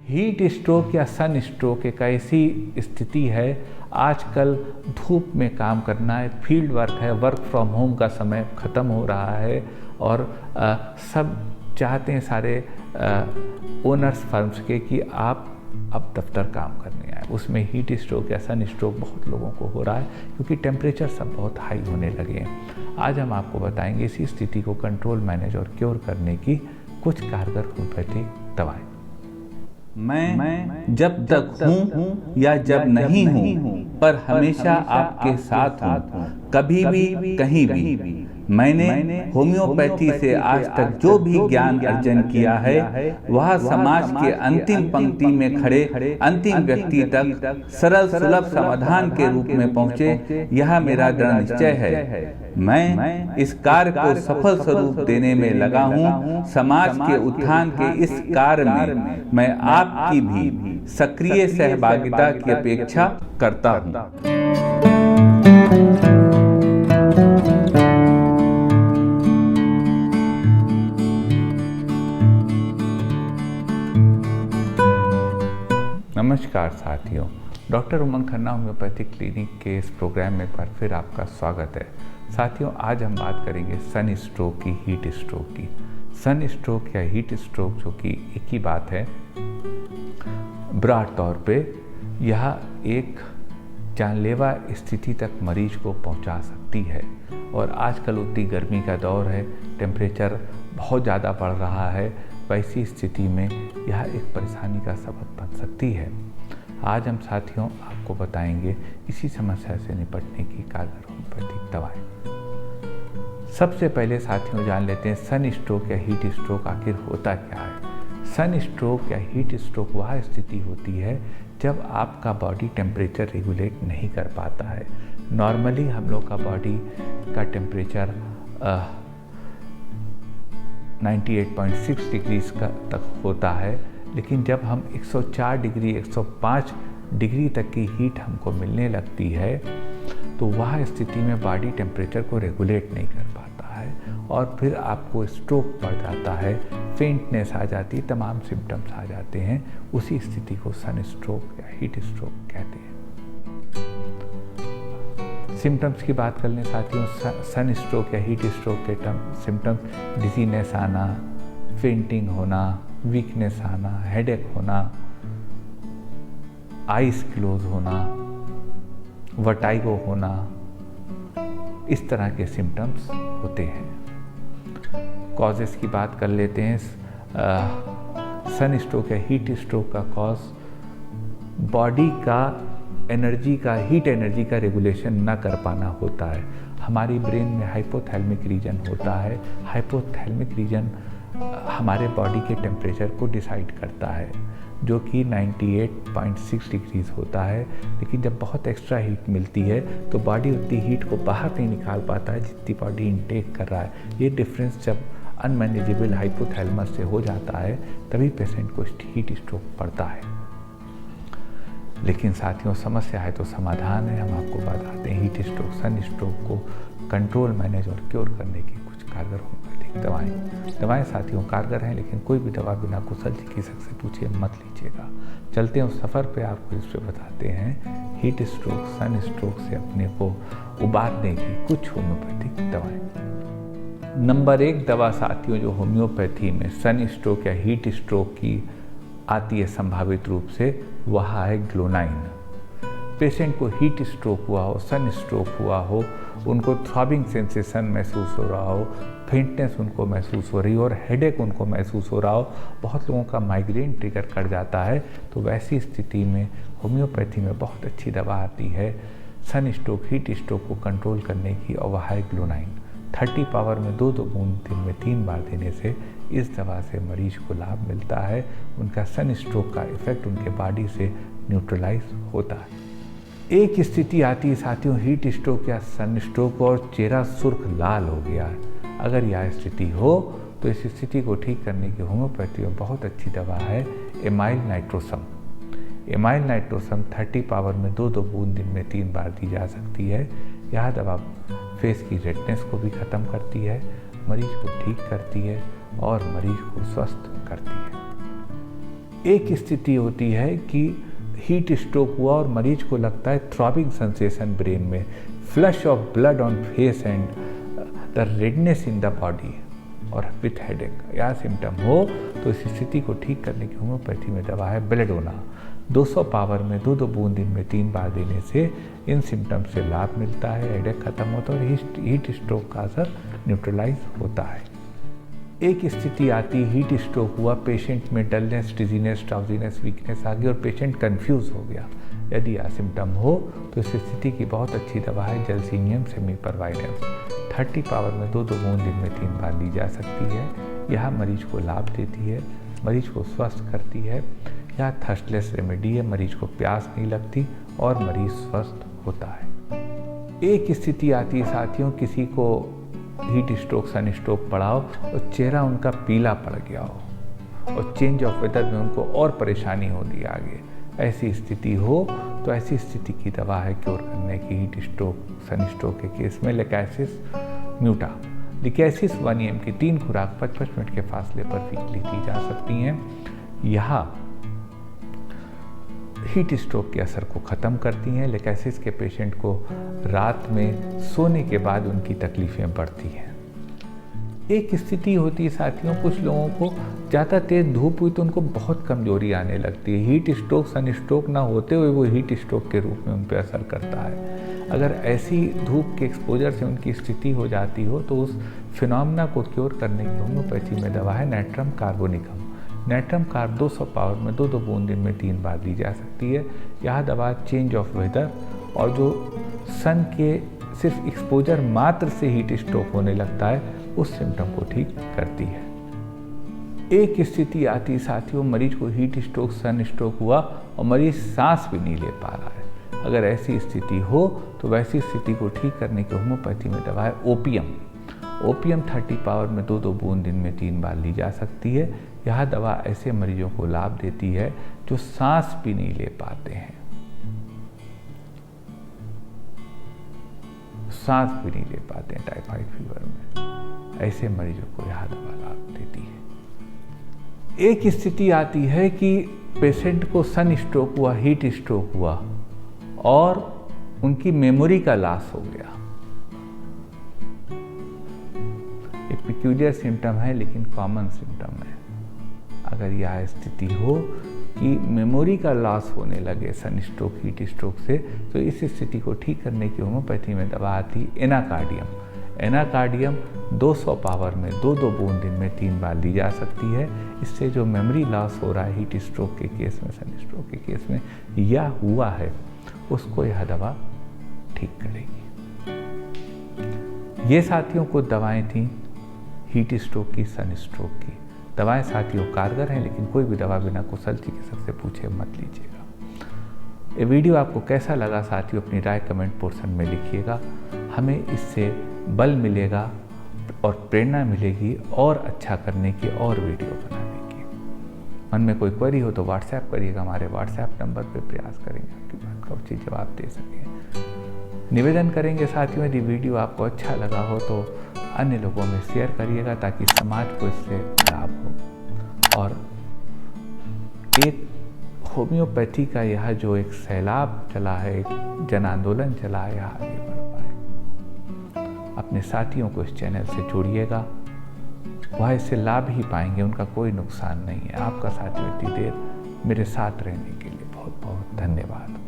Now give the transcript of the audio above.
Heat stroke या सन stroke एक ऐसी स्थिति है, आजकल धूप में काम करना है, फील्ड वर्क है, वर्क फ्रॉम होम का समय ख़त्म हो रहा है और सब चाहते हैं सारे ओनर्स फर्म्स के कि आप अब दफ्तर काम करने आए। उसमें हीट स्ट्रोक या सन स्ट्रोक बहुत लोगों को हो रहा है क्योंकि टेम्परेचर सब बहुत हाई होने लगे हैं। आज हम आपको बताएंगे इसी स्थिति को कंट्रोल, मैनेज और क्योर करने की कुछ कारगर होम्योपैथिक दवाएं। मैं जब तक हूँ या जब नहीं हूँ, पर हमेशा आपके साथ हूँ, कभी भी कहीं भी। मैंने होम्योपैथी से आज तक जो भी ज्ञान अर्जन किया है वह समाज के अंतिम पंक्ति में खड़े अंतिम व्यक्ति तक सरल सुलभ समाधान के रूप में पहुँचे, यह मेरा दृढ़ निश्चय है। मैं इस कार्य को सफल स्वरूप देने में लगा हूँ। समाज के उत्थान के इस कार्य में मैं आपकी भी सक्रिय सहभागिता की अपेक्षा करता हूँ। नमस्कार साथियों, डॉक्टर उमंग खन्ना होम्योपैथिक क्लिनिक के इस प्रोग्राम में पर फिर आपका स्वागत है। साथियों, आज हम बात करेंगे सन स्ट्रोक की, हीट स्ट्रोक की। सन स्ट्रोक या हीट स्ट्रोक जो कि एक ही बात है, ब्रॉड तौर पे यह एक जानलेवा स्थिति तक मरीज को पहुंचा सकती है। और आजकल उतनी गर्मी का दौर है, टेम्परेचर बहुत ज़्यादा बढ़ रहा है, वैसी स्थिति में यह एक परेशानी का सबब बन सकती है। आज हम साथियों आपको बताएंगे इसी समस्या से निपटने की कारगर होम्योपैथिक दवाएं। सबसे पहले साथियों जान लेते हैं सन स्ट्रोक या हीट स्ट्रोक आखिर होता क्या है। सन स्ट्रोक या हीट स्ट्रोक वह स्थिति होती है जब आपका बॉडी टेम्परेचर रेगुलेट नहीं कर पाता है। नॉर्मली हम लोग का बॉडी का टेम्परेचर 98.6 डिग्रीज का तक होता है, लेकिन जब हम 104 डिग्री 105 डिग्री तक की हीट हमको मिलने लगती है तो वह स्थिति में बॉडी टेम्परेचर को रेगुलेट नहीं कर पाता है और फिर आपको स्ट्रोक बढ़ जाता है, फेंटनेस आ जाती है, तमाम सिम्टम्स आ जाते हैं। उसी स्थिति को सन स्ट्रोक या हीट स्ट्रोक कहते हैं। सिम्टम्स की बात कर लें साथियों, सन स्ट्रोक या हीट स्ट्रोक के सिम्टम्स डिजीनेस आना, फेंटिंग होना, वीकनेस आना, हेडेक होना, आइज क्लोज होना, वर्टाइगो होना, इस तरह के सिम्टम्स होते हैं। कॉजेस की बात कर लेते हैं। सन स्ट्रोक या हीट स्ट्रोक का कॉज बॉडी का हीट एनर्जी का रेगुलेशन न कर पाना होता है। हमारी ब्रेन में हाइपोथैलेमिक रीजन होता है। हाइपोथैलेमिक रीजन हमारे बॉडी के टेम्परेचर को डिसाइड करता है, जो कि 98.6 डिग्रीज होता है। लेकिन जब बहुत एक्स्ट्रा हीट मिलती है तो बॉडी उतनी हीट को बाहर नहीं निकाल पाता है जितनी बॉडी इनटेक कर रहा है। ये डिफरेंस जब अनमैनेजेबल हाइपोथैलेमस से हो जाता है तभी पेशेंट को हीट स्ट्रोक पड़ता है। लेकिन साथियों समस्या है तो समाधान है। हम आपको बताते हैं हीट स्ट्रोक, सन स्ट्रोक को कंट्रोल, मैनेज और क्योर करने की कुछ कारगर होम्योपैथिक दवाएं साथियों कारगर हैं, लेकिन कोई भी दवा बिना कुशल चिकित्सक से पूछे मत लीजिएगा। चलते हैं उस सफ़र पे, आपको इस पे बताते हैं हीट स्ट्रोक, सन स्ट्रोक से अपने को उबारने की कुछ होम्योपैथिक दवाएं। नंबर 1 दवा साथियों जो होम्योपैथी में सन स्ट्रोक या हीट स्ट्रोक की आती है संभावित रूप से, वह है ग्लोनाइन। पेशेंट को हीट स्ट्रोक हुआ हो, सन स्ट्रोक हुआ हो, उनको थ्रॉबिंग सेंसेशन महसूस हो रहा हो, फेंटनेस उनको महसूस हो रही हो और हेडेक उनको महसूस हो रहा हो, बहुत लोगों का माइग्रेन ट्रिगर कर जाता है, तो वैसी स्थिति में होम्योपैथी में बहुत अच्छी दवा आती है सन स्ट्रोक, हीट स्ट्रोक को कंट्रोल करने की, और वह है ग्लोनाइन। 30 पावर में 2-2 बूंद दिन में 3 बार देने से इस दवा से मरीज को लाभ मिलता है। उनका सन स्ट्रोक का इफेक्ट उनके बॉडी से न्यूट्रलाइज होता है। एक स्थिति आती है साथियों हीट स्ट्रोक या सन स्ट्रोक और चेहरा सुर्ख लाल हो गया है। अगर यह स्थिति हो तो इस स्थिति को ठीक करने की होम्योपैथी में बहुत अच्छी दवा है एमाइल नाइट्रोसम। एमाइल नाइट्रोसम 30 पावर में 2-2 बूंद दिन में 3 बार दी जा सकती है। यह दवा फेस की रेडनेस को भी ख़त्म करती है, मरीज को ठीक करती है और मरीज को स्वस्थ करती है। एक स्थिति होती है कि हीट स्ट्रोक हुआ और मरीज को लगता है थ्रॉबिंग सेंसेशन ब्रेन में, flush of blood on face and the redness in the body और विथ हेडेक। यह सिम्टम हो तो इस स्थिति को ठीक करने की होम्योपैथी में दवा है बेलेडोना। 200 पावर में 2 बूंद दिन में 3 बार देने से इन सिम्टम से लाभ मिलता है, हेडेक खत्म होता है और हीट स्ट्रोक का असर न्यूट्रलाइज होता है। एक स्थिति आती, हीट स्ट्रोक हुआ, पेशेंट में डलनेस, डिजीनेस, ड्राउजीनेस, वीकनेस आ गई और पेशेंट कंफ्यूज हो गया। यदि यह सिम्टम हो तो इस स्थिति की बहुत अच्छी दवा है जलसीनियम सेमीपरवाइडेंस। 30 पावर में 2 बूंद दिन में 3 बार ली जा सकती है। यह मरीज को लाभ देती है, मरीज को स्वस्थ करती है। यह थर्स्टलेस रेमेडी है, मरीज को प्यास नहीं लगती और मरीज स्वस्थ होता है। एक स्थिति आती है साथियों, किसी को हीट स्ट्रोक, सन स्ट्रोक पड़ा हो और चेहरा उनका पीला पड़ गया हो और चेंज ऑफ वेदर में उनको और परेशानी हो रही आगे। ऐसी स्थिति हो तो ऐसी स्थिति की दवा है क्योर करने की हीट स्ट्रोक, सन स्ट्रोक के केस में लेकैसिस म्यूटा। लेकैसिस 1 mg की 3 खुराक 55 मिनट के फासले पर वीकली दी जा सकती हैं। यह हीट स्ट्रोक के असर को ख़त्म करती हैं। लेकैसिस के पेशेंट को रात में सोने के बाद उनकी तकलीफ़ें बढ़ती हैं। एक स्थिति होती है साथियों, कुछ लोगों को ज़्यादा तेज़ धूप हुई तो उनको बहुत कमजोरी आने लगती है। हीट स्ट्रोक, सन स्ट्रोक ना होते हुए वो हीट स्ट्रोक के रूप में उन पर असर करता है। अगर ऐसी धूप के एक्सपोजर से उनकी स्थिति हो जाती हो तो उस फिनोमेना को क्योर करने की होम्योपैथी में दवा है nitrum carbonicum. Nitrum carb 200 power में 2 बूंद दिन में 3 बार दी जा सकती है। यह दवा चेंज ऑफ वेदर और जो सन के सिर्फ एक्सपोजर मात्र से हीट स्ट्रोक होने लगता है उस सिम्टम को ठीक करती है। एक स्थिति आती साथियों, मरीज को हीट स्ट्रोक, सन स्ट्रोक हुआ और मरीज सांस भी नहीं ले पा रहा है। अगर ऐसी स्थिति हो तो वैसी स्थिति को ठीक करने की होम्योपैथी में दवा है ओपियम। ओपियम 30 पावर में 2 बूंद दिन में 3 बार ली जा सकती है। यह दवा ऐसे मरीजों को लाभ देती है जो सांस भी नहीं ले पाते हैं, सांस भी नहीं ले पाते हैं टाइफाइड फीवर में। ऐसे मरीजों को यह दवा लाभ देती है। एक स्थिति आती है कि पेशेंट को सन स्ट्रोक हुआ, हीट स्ट्रोक हुआ और उनकी मेमोरी का लॉस हो गया। एक पिक्यूलियर सिम्टम है लेकिन कॉमन सिम्टम है। अगर यह स्थिति हो कि मेमोरी का लॉस होने लगे सन स्ट्रोक, हीट स्ट्रोक से, तो इस स्थिति को ठीक करने की होम्योपैथी में दवा आती एनाकार्डियम। एनाकार्डियम 200 पावर में 2 बूंद दिन में 3 बार ली जा सकती है। इससे जो मेमोरी लॉस हो रहा है हीट स्ट्रोक के केस में, सन स्ट्रोक के केस में या हुआ है, उसको यह दवा ठीक करेगी। ये साथियों को दवाएं थी हीट स्ट्रोक की, सन स्ट्रोक की। दवाएं साथियों कारगर हैं, लेकिन कोई भी दवा बिना कुशल चिकित्सक से पूछे मत लीजिएगा। ये वीडियो आपको कैसा लगा साथियों, अपनी राय कमेंट पोर्शन में लिखिएगा। हमें इससे बल मिलेगा और प्रेरणा मिलेगी और अच्छा करने की और वीडियो बनाने की। मन में कोई क्वेरी हो तो व्हाट्सएप करिएगा, हमारे व्हाट्सएप नंबर पर प्रयास करेंगे आपकी बात का उचित जवाब दे सकें। निवेदन करेंगे साथियों, यदि वीडियो आपको अच्छा लगा हो तो अन्य लोगों में शेयर करिएगा ताकि समाज को इससे लाभ हो और एक होम्योपैथी का यह जो एक सैलाब चला है, एक जन आंदोलन चला है, यह आगे बढ़ पाए। अपने साथियों को इस चैनल से जोड़िएगा, वह इससे लाभ ही पाएंगे, उनका कोई नुकसान नहीं है। आपका साथियों इतनी देर मेरे साथ रहने के लिए बहुत बहुत धन्यवाद।